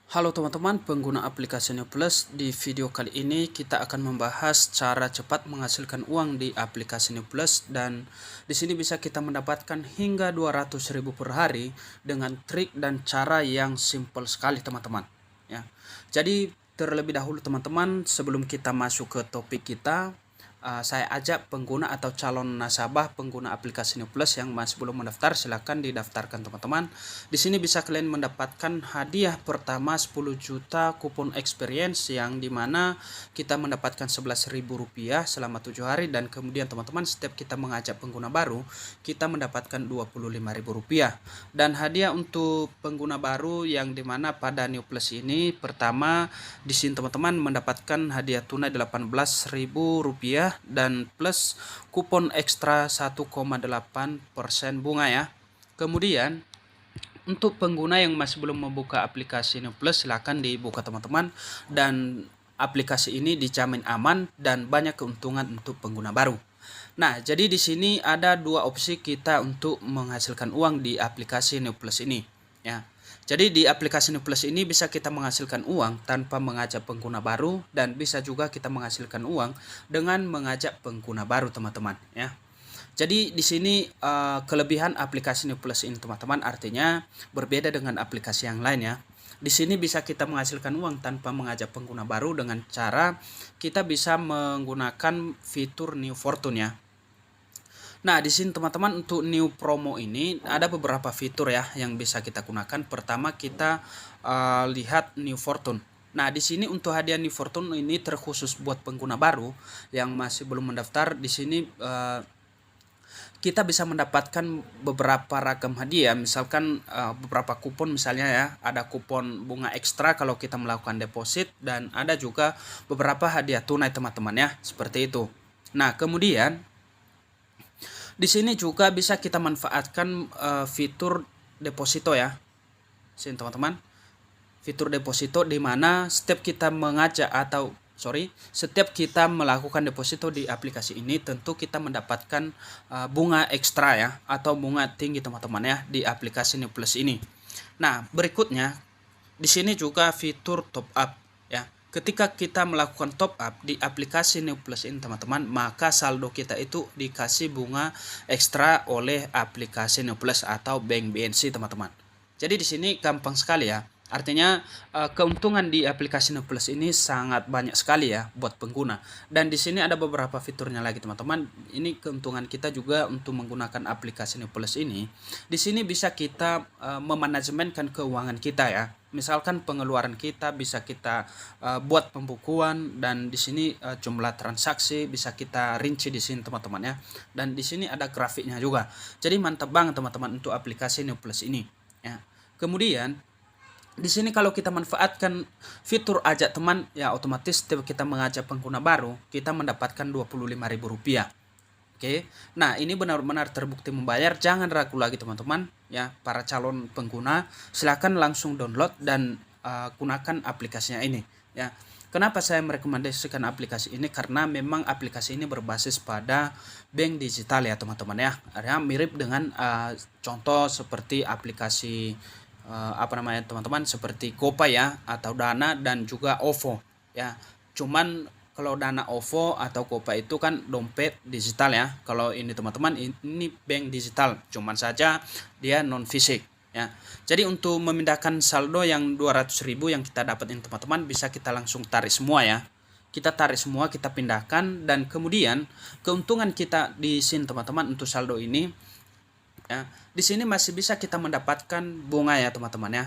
Halo teman-teman pengguna aplikasi New Plus. Di video kali ini kita akan membahas cara cepat menghasilkan uang di aplikasi New Plus, dan di sini bisa kita mendapatkan hingga 200.000 per hari dengan trik dan cara yang simple sekali teman-teman ya. Jadi terlebih dahulu teman-teman, sebelum kita masuk ke topik kita, saya ajak pengguna atau calon nasabah pengguna aplikasi New Plus yang masih belum mendaftar, silahkan didaftarkan teman-teman. Di sini bisa kalian mendapatkan hadiah pertama 10 juta kupon experience, yang dimana kita mendapatkan Rp11.000 selama 7 hari, dan kemudian teman-teman setiap kita mengajak pengguna baru kita mendapatkan Rp25.000. Dan hadiah untuk pengguna baru yang dimana pada New Plus ini, pertama di sini teman-teman mendapatkan hadiah tunai Rp18.000 dan plus kupon ekstra 1,8% bunga ya. Kemudian untuk pengguna yang masih belum membuka aplikasi New Plus, silahkan dibuka teman-teman, dan aplikasi ini dijamin aman dan banyak keuntungan untuk pengguna baru. Nah, jadi di sini ada dua opsi kita untuk menghasilkan uang di aplikasi New Plus ini ya. Jadi di aplikasi New Plus ini bisa kita menghasilkan uang tanpa mengajak pengguna baru, dan bisa juga kita menghasilkan uang dengan mengajak pengguna baru teman-teman ya. Jadi di sini kelebihan aplikasi New Plus ini teman-teman, artinya berbeda dengan aplikasi yang lain ya. Di sini bisa kita menghasilkan uang tanpa mengajak pengguna baru dengan cara kita bisa menggunakan fitur New Fortune ya. Nah, di sini teman-teman untuk new promo ini ada beberapa fitur ya yang bisa kita gunakan. Pertama kita lihat New Fortune. Nah, di sini untuk hadiah New Fortune ini terkhusus buat pengguna baru yang masih belum mendaftar. Di sini kita bisa mendapatkan beberapa ragam hadiah, misalkan beberapa kupon misalnya ya. Ada kupon bunga ekstra kalau kita melakukan deposit, dan ada juga beberapa hadiah tunai teman-teman ya, seperti itu. Nah, kemudian di sini juga bisa kita manfaatkan fitur deposito ya. Sini teman-teman, fitur deposito di mana setiap kita melakukan deposito di aplikasi ini, tentu kita mendapatkan bunga ekstra ya, atau bunga tinggi teman-teman ya di aplikasi New Plus ini. Nah, berikutnya di sini juga fitur top up ya. Ketika kita melakukan top up di aplikasi New Plus ini teman-teman, maka saldo kita itu dikasih bunga ekstra oleh aplikasi New Plus atau Bank BNC teman-teman. Jadi di sini gampang sekali ya. Artinya keuntungan di aplikasi New Plus ini sangat banyak sekali ya buat pengguna. Dan di sini ada beberapa fiturnya lagi teman-teman. Ini keuntungan kita juga untuk menggunakan aplikasi New Plus ini. Di sini bisa kita memanajemenkan keuangan kita ya. Misalkan pengeluaran kita bisa kita buat pembukuan, dan di sini jumlah transaksi bisa kita rinci di sini teman-teman ya. Dan di sini ada grafiknya juga. Jadi mantap banget teman-teman untuk aplikasi New Plus ini ya. Kemudian di sini kalau kita manfaatkan fitur ajak teman ya, otomatis setiap kita mengajak pengguna baru kita mendapatkan Rp25.000. Oke. Nah, ini benar-benar terbukti membayar. Jangan ragu lagi teman-teman ya, para calon pengguna silahkan langsung download dan gunakan aplikasinya ini ya. Kenapa saya merekomendasikan aplikasi ini? Karena memang aplikasi ini berbasis pada bank digital ya teman-teman ya. Mirip dengan contoh seperti aplikasi teman-teman, seperti GoPay ya, atau Dana, dan juga OVO ya. Cuman kalau Dana, OVO atau GoPay itu kan dompet digital ya. Kalau ini teman-teman, ini bank digital, cuman saja dia non fisik ya. Jadi untuk memindahkan saldo yang 200.000 yang kita dapat ini teman-teman, bisa kita langsung tarik semua ya. Kita tarik semua, kita pindahkan, dan kemudian keuntungan kita di sini teman-teman untuk saldo ini ya, di sini masih bisa kita mendapatkan bunga ya teman-teman ya,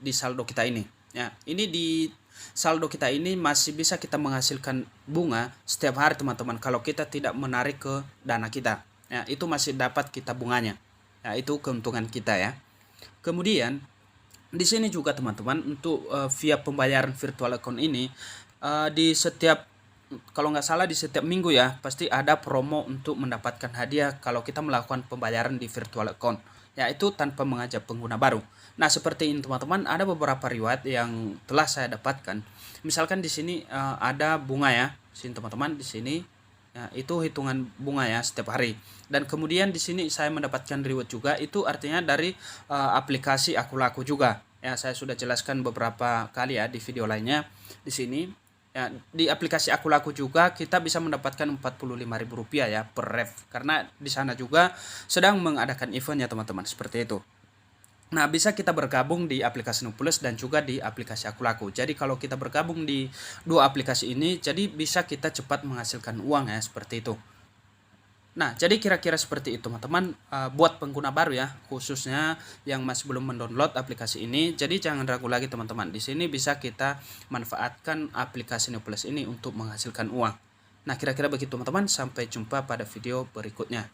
di saldo kita ini ya. Ini di saldo kita ini masih bisa kita menghasilkan bunga setiap hari teman-teman, kalau kita tidak menarik ke dana kita ya, itu masih dapat kita bunganya ya. Itu keuntungan kita ya. Kemudian di sini juga teman-teman untuk via pembayaran virtual account ini, di setiap, kalau nggak salah di setiap minggu ya, pasti ada promo untuk mendapatkan hadiah kalau kita melakukan pembayaran di virtual account, yaitu tanpa mengajak pengguna baru. Nah, seperti ini teman-teman, ada beberapa riwayat yang telah saya dapatkan. Misalkan di sini ada bunga ya, sini teman-teman, di sini ya, itu hitungan bunga ya setiap hari. Dan kemudian di sini saya mendapatkan reward juga, itu artinya dari aplikasi Aku Laku juga Ya, saya sudah jelaskan beberapa kali ya di video lainnya. Di sini ya, di aplikasi Aku Laku juga kita bisa mendapatkan Rp45.000 ya per ref, karena di sana juga sedang mengadakan event ya teman-teman, seperti itu. Nah, bisa kita bergabung di aplikasi Nuplus dan juga di aplikasi Aku Laku. Jadi kalau kita bergabung di dua aplikasi ini, jadi bisa kita cepat menghasilkan uang ya, seperti itu. Nah, jadi kira-kira seperti itu teman-teman, buat pengguna baru ya, khususnya yang masih belum mendownload aplikasi ini. Jadi jangan ragu lagi teman-teman. Di sini bisa kita manfaatkan aplikasi Nuplus ini untuk menghasilkan uang. Nah, kira-kira begitu teman-teman. Sampai jumpa pada video berikutnya.